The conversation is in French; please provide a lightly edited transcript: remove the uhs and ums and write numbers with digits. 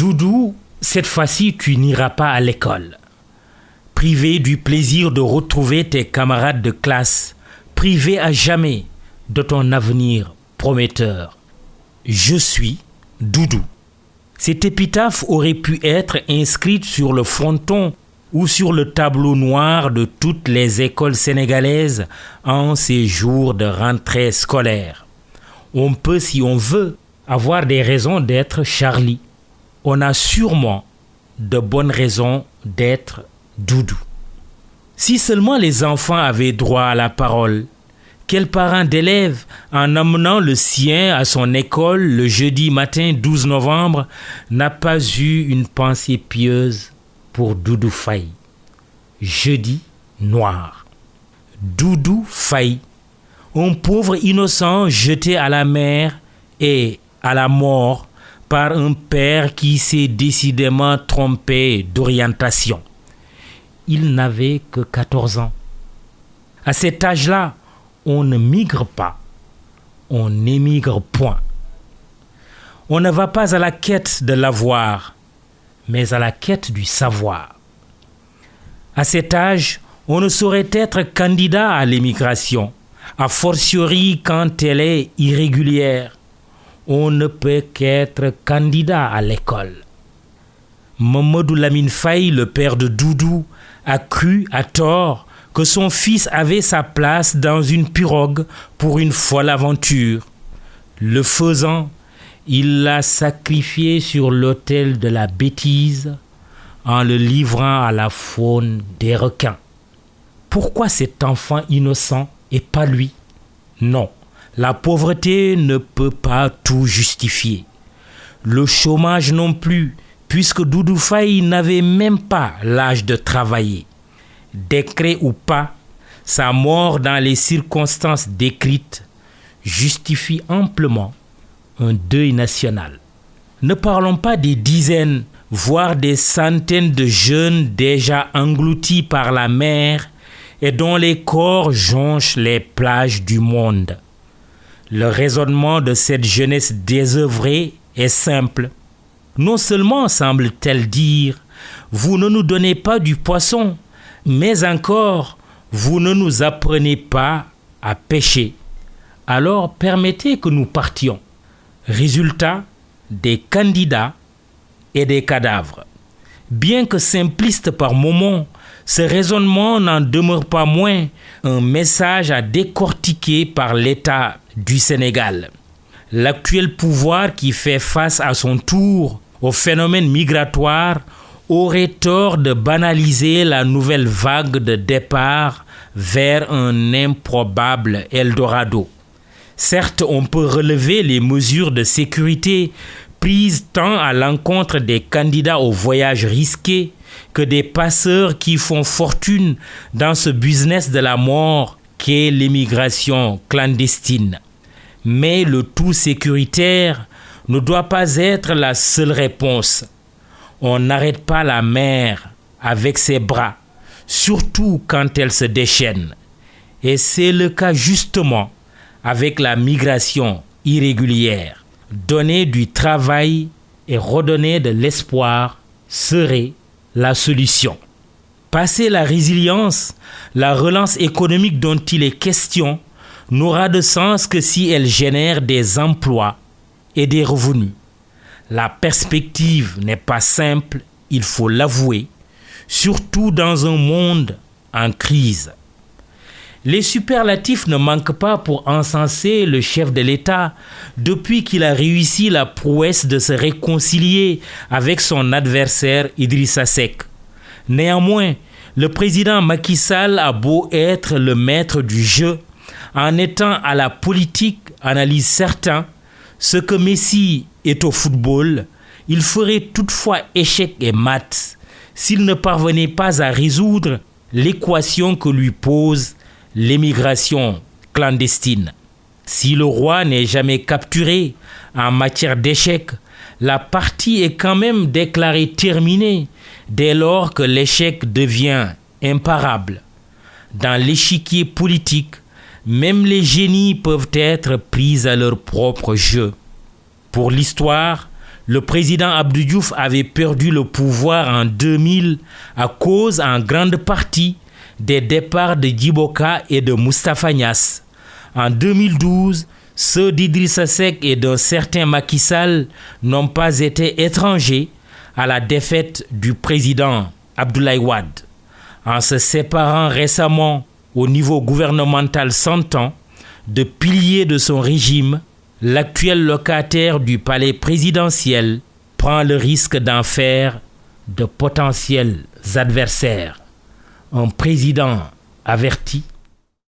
Doudou, cette fois-ci, tu n'iras pas à l'école. Privé du plaisir de retrouver tes camarades de classe, privé à jamais de ton avenir prometteur. Je suis Doudou. Cette épitaphe aurait pu être inscrite sur le fronton ou sur le tableau noir de toutes les écoles sénégalaises en ces jours de rentrée scolaire. On peut, si on veut, avoir des raisons d'être Charlie. On a sûrement de bonnes raisons d'être Doudou. Si seulement les enfants avaient droit à la parole, quel parent d'élève, en amenant le sien à son école le jeudi matin 12 novembre, n'a pas eu une pensée pieuse pour Doudou Faye? Jeudi noir. Doudou Faye, un pauvre innocent jeté à la mer et à la mort par un père qui s'est décidément trompé d'orientation. Il n'avait que 14 ans. À cet âge-là, on ne migre pas, on n'émigre point. On ne va pas à la quête de l'avoir, mais à la quête du savoir. À cet âge, on ne saurait être candidat à l'émigration, a fortiori quand elle est irrégulière. On ne peut qu'être candidat à l'école. Mamadou Lamine Faye, le père de Doudou, a cru à tort que son fils avait sa place dans une pirogue pour une folle aventure. Le faisant, il l'a sacrifié sur l'autel de la bêtise en le livrant à la faune des requins. Pourquoi cet enfant innocent et pas lui? Non, la pauvreté ne peut pas tout justifier. Le chômage non plus, puisque Doudou Faye n'avait même pas l'âge de travailler. Décret ou pas, sa mort dans les circonstances décrites justifie amplement un deuil national. Ne parlons pas des dizaines, voire des centaines de jeunes déjà engloutis par la mer et dont les corps jonchent les plages du monde. Le raisonnement de cette jeunesse désœuvrée est simple. Non seulement semble-t-elle dire « Vous ne nous donnez pas du poisson », mais encore, vous ne nous apprenez pas à pêcher. Alors permettez que nous partions. Résultat, des candidats et des cadavres. Bien que simpliste par moments, ce raisonnement n'en demeure pas moins un message à décortiquer par l'État du Sénégal. L'actuel pouvoir qui fait face à son tour au phénomène migratoire aurait tort de banaliser la nouvelle vague de départ vers un improbable Eldorado. Certes, on peut relever les mesures de sécurité prises tant à l'encontre des candidats au voyage risqué que des passeurs qui font fortune dans ce business de la mort qu'est l'émigration clandestine. Mais le tout sécuritaire ne doit pas être la seule réponse. On n'arrête pas la mer avec ses bras, surtout quand elle se déchaîne. Et c'est le cas justement avec la migration irrégulière. Donner du travail et redonner de l'espoir serait la solution. Passer la résilience, la relance économique dont il est question, n'aura de sens que si elle génère des emplois et des revenus. La perspective n'est pas simple, il faut l'avouer, surtout dans un monde en crise. Les superlatifs ne manquent pas pour encenser le chef de l'État depuis qu'il a réussi la prouesse de se réconcilier avec son adversaire Idrissa Seck. Néanmoins, le président Macky Sall a beau être le maître du jeu, en étant à la politique, analyse certains, ce que Messi est au football, il ferait toutefois échec et mat s'il ne parvenait pas à résoudre l'équation que lui pose l'émigration clandestine. Si le roi n'est jamais capturé en matière d'échec, la partie est quand même déclarée terminée dès lors que l'échec devient imparable. Dans l'échiquier politique, même les génies peuvent être pris à leur propre jeu. Pour l'histoire, Le président Abdou Diouf avait perdu le pouvoir en 2000 à cause en grande partie des départs de Djibo Ka et de Moustapha Niasse. En 2012, ceux d'Idrissa Seck et d'un certain Macky Sall n'ont pas été étrangers à la défaite du président Abdoulaye Wade. En se séparant récemment au niveau gouvernemental s'entend de piliers de son régime, l'actuel locataire du palais présidentiel prend le risque d'en faire de potentiels adversaires. Un président averti